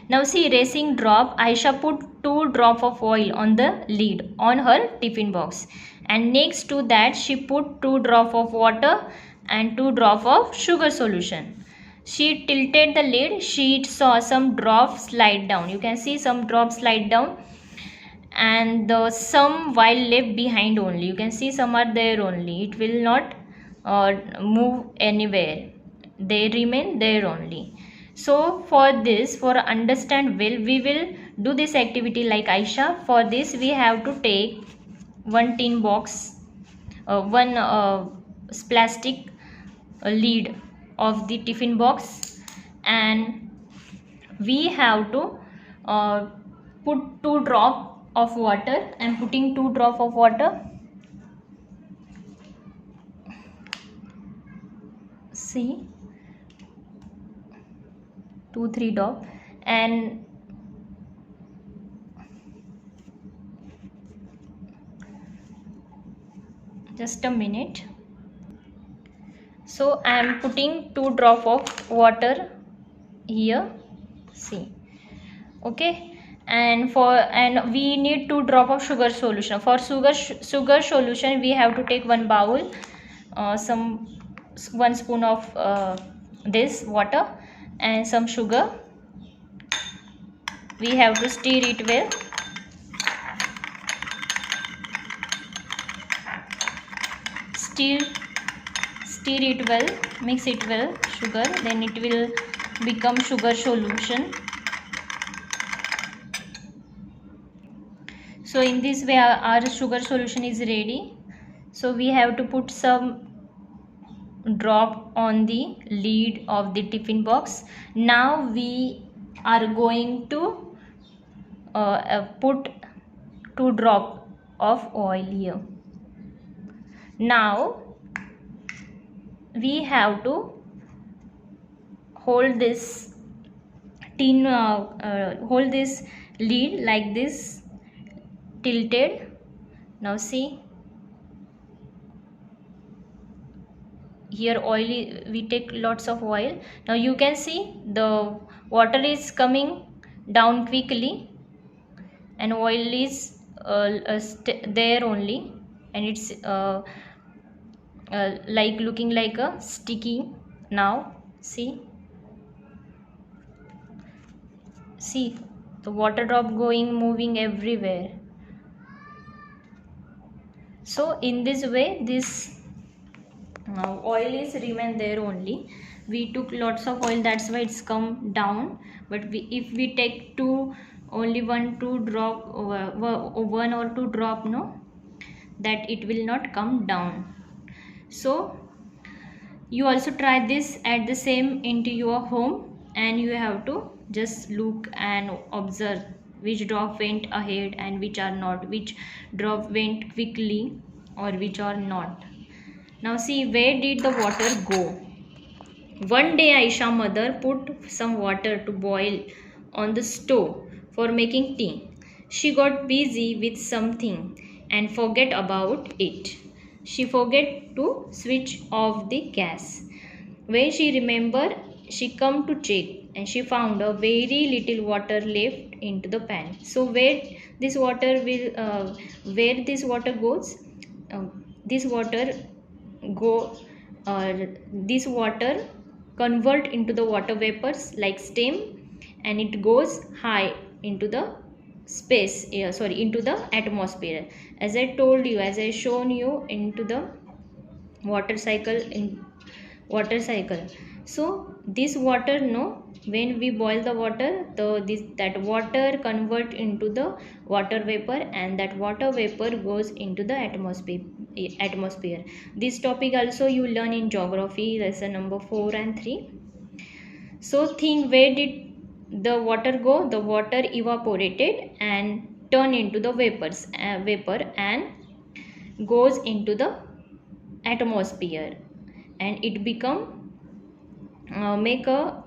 Now see, racing drop. Aisha put 2 drops of oil on the lid on her tiffin box, and next to that she put 2 drops of water and 2 drops of sugar solution. She tilted the lid. She saw some drops slide down. You can see some drops slide down, and some while left behind only. You can see some are there only. It will not move anywhere. They remain there only. So for this, for understand well, we will do this activity like Aisha. For this we have to take one tin box, one plastic lid of the tiffin box, and we have to uh, put 2 drop of water. I am putting 2 drop of water. See, 2-3 drop, and just a minute. So I am putting 2 drop of water here. See, okay, and we need 2 drop of sugar solution. For sugar solution we have to take 1 bowl, some 1 spoon of this water and some sugar. We have to stir it well. Stir it well, mix it well, sugar, then it will become sugar solution. So in this way our sugar solution is ready. So we have to put some drop on the lid of the tiffin box. Now we are going to put 2 drop of oil here. Now we have to hold this tin hold this lid like this, tilted. Now see, here oil, we take lots of oil. Now you can see the water is coming down quickly and oil is there only, and it's like looking like a sticky. Now see the water drop moving everywhere. So in this way this oil is remain there only. We took lots of oil, that's why it's come down. But if we take only 1-2 drop, 1 or 2 drop, no, that it will not come down. So you also try this at the same into your home, and you have to just look and observe which drop went ahead and which are not, which drop went quickly or which are not. Now see, where did the water go? One day Aisha mother put some water to boil on the stove for making tea. She got busy with something and forget about it. She forget to switch off the gas. When she remembered, she come to check and she found a very little water left into the pan. So where this water goes? This water convert into the water vapors like steam, and it goes high into the into the atmosphere. As I told you, as I shown you into the water cycle. So this water, when we boil the water, that water convert into the water vapor, and that water vapor goes into the atmosphere. This topic also you learn in geography lesson number 4 and 3. So think, where did the water go? The water evaporated and turn into the vapor and goes into the atmosphere, and it become make a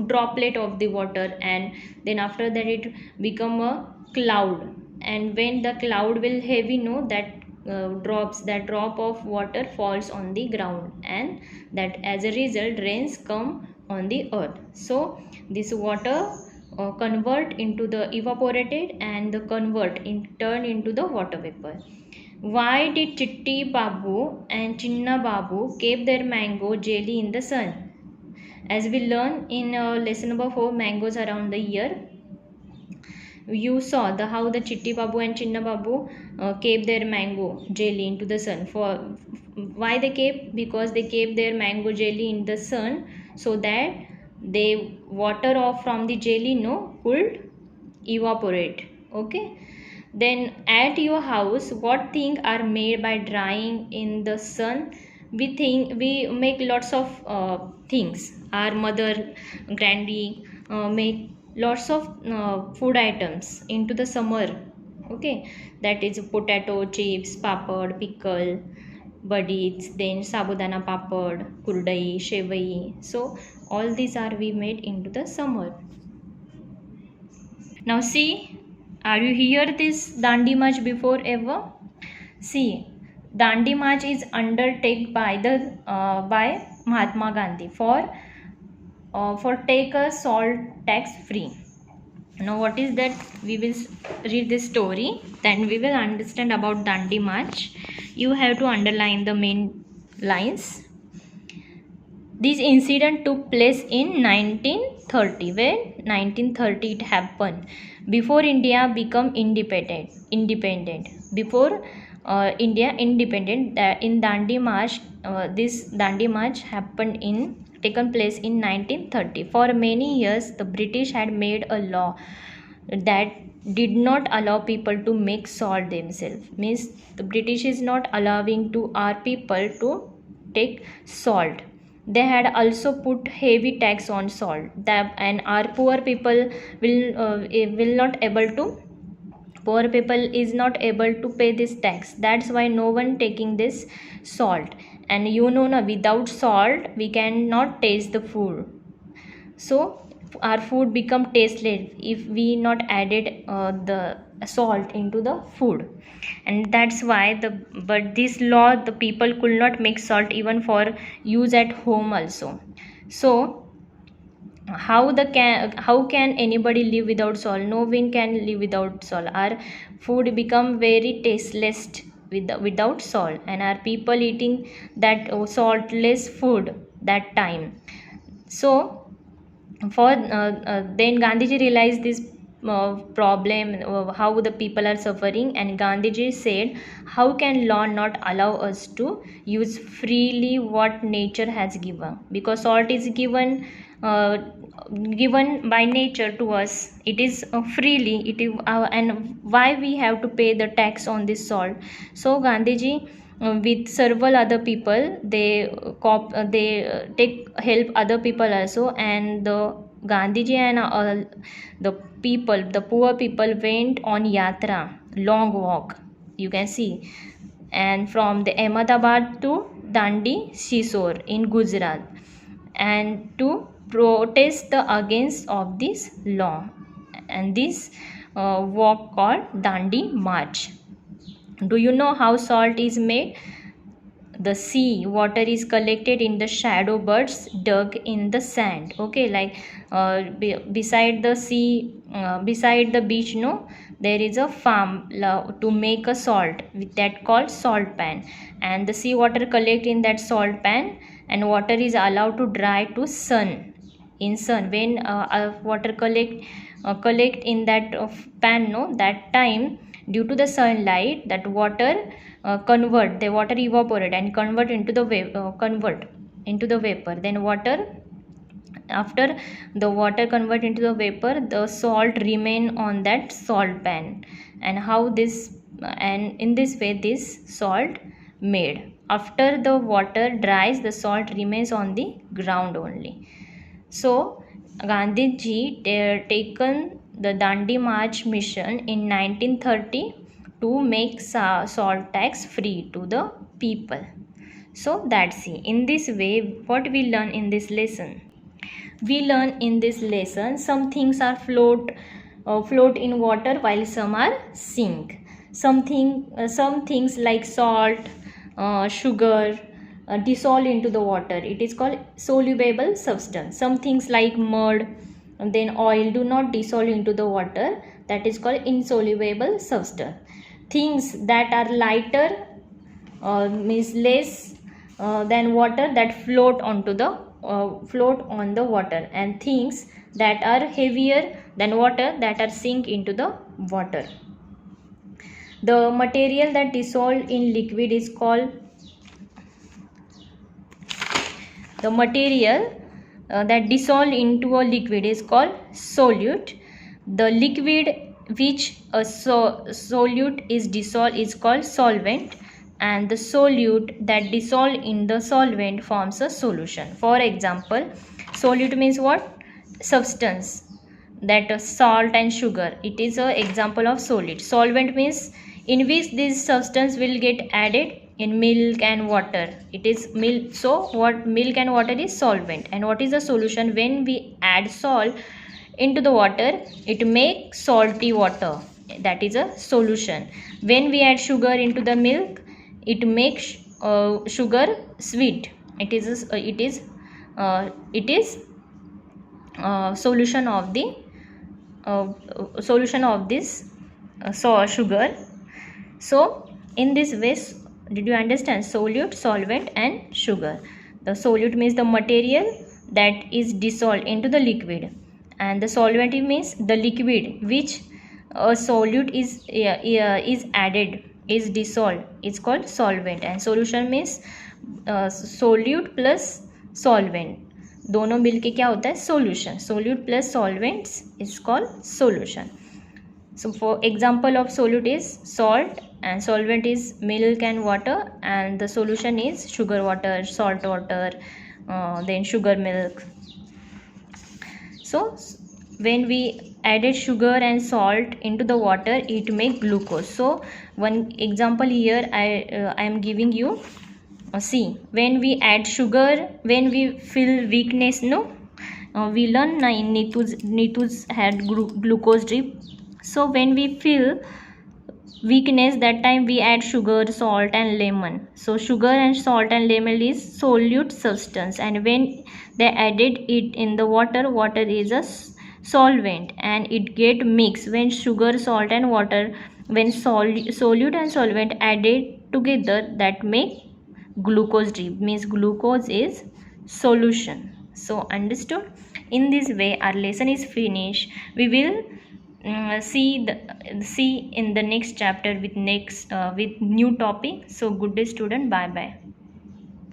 droplet of the water, and then after that it become a cloud. And when the cloud will heavy, that drop of water falls on the ground, and that as a result rains come on the earth. So this water convert into the evaporated and the turn into the water vapor. Why did Chitti Babu and Chinna Babu keep their mango jelly in the sun? As we learn in lesson number 4, mangoes around the year, you saw how the Chitti Babu and Chinna Babu kept their mango jelly into the sun. For why they kept? Because they kept their mango jelly in the sun so that the water off from the jelly could evaporate. Okay. Then at your house, what things are made by drying in the sun? We make lots of things. Our mother, granny make lots of food items into the summer. Okay, that is potato chips, papad, pickle, buddies, then sabudana papad, kurdai, shevai. So all these are we made into the summer. Now see, are you hear this Dandi March before ever? See, Dandi March is undertaken by Mahatma Gandhi for take a salt tax free. Now what is that? We will read this story, then we will understand about Dandi March. You have to underline the main lines. This incident took place in 1930. When 1930 it happened, before India become independent. Before India independent, in Dandi March, this Dandi March taken place in 1930. For many years, the British had made a law that did not allow people to make salt themselves. Means the British is not allowing to our people to take salt. They had also put heavy tax on salt, and our poor people will not able to. Poor people is not able to pay this tax. That's why no one taking this salt. And without salt we cannot taste the food. So our food become tasteless if we not added the salt into the food. And that's why but this law, the people could not make salt even for use at home also. So how can anybody live without salt? No one can live without salt. Our food become very tasteless without salt, and our people eating that saltless food that time. So then Gandhiji realized this problem, how the people are suffering, and Gandhiji said, how can law not allow us to use freely what nature has given? Because salt is given by nature to us. It is freely. It is and why we have to pay the tax on this salt? So Gandhiji with several other people, they take help other people also, and the Gandhiji and the poor people went on yatra, long walk, you can see, and from the Ahmedabad to Dandi seashore in Gujarat, and to protest against of this law, and this walk called Dandi March. Do you know how salt is made? The sea water is collected in the shadow birds dug in the sand. Okay, like beside the sea, beside the beach, there is a farm to make a salt with that called salt pan, and the sea water collect in that salt pan, and water is allowed to dry to sun. In sun, when water collect in that pan, that time, due to the sunlight, that water convert, the water evaporate and convert into the vapor. Then water, after the water convert into the vapor, the salt remain on that salt pan. And how this, and in this way this salt made. After the water dries, the salt remains on the ground only. So Gandhiji taken the Dandi March mission in 1930 to make salt tax free to the people. So that's it. In this way, what we learn in this lesson? We learn in this lesson some things are float in water while some are sink. Some things like salt, sugar, dissolve into the water, it is called soluble substance. Some things like mud and then oil do not dissolve into the water, that is called insoluble substance. Things that are lighter means less than water, that float on the water, and things that are heavier than water, that are sink into the water. The material that dissolve in liquid is called that dissolve into a liquid is called solute. The liquid which a solute is dissolved is called solvent, and the solute that dissolve in the solvent forms a solution. For example, solute means what? Substance, that salt and sugar, it is an example of solute. Solvent means in which this substance will get added in milk and water, it is milk. So what milk and water is solvent. And what is the solution? When we add salt into the water, it makes salty water, that is a solution. When we add sugar into the milk, it makes sugar sweet, it is solution of this sugar. So in this way, did you understand? Solute, solvent and sugar. The solute means the material that is dissolved into the liquid, and the solvent means the liquid which a solute is added, is dissolved, it's called solvent. And solution means solute plus solvent, दोनों मिलके क्या होता है? Solution. Solute plus solvents is called solution. So for example of solute is salt, and solvent is milk and water, and the solution is sugar water, salt water, then sugar milk. So when we added sugar and salt into the water, it make glucose. So one example here I am giving you. See, when we add sugar, when we feel weakness, no, we learn in Nitu's had glucose drip. So when we feel weakness, that time we add sugar, salt and lemon. So sugar and salt and lemon is solute substance, and when they added it in the water, water is a solvent and it get mixed. When sugar, salt and water, when solute and solvent added together, that make glucose drip, means glucose is solution. So understood? In this way our lesson is finished. We will see in the next chapter with new topic. So good day student, bye bye.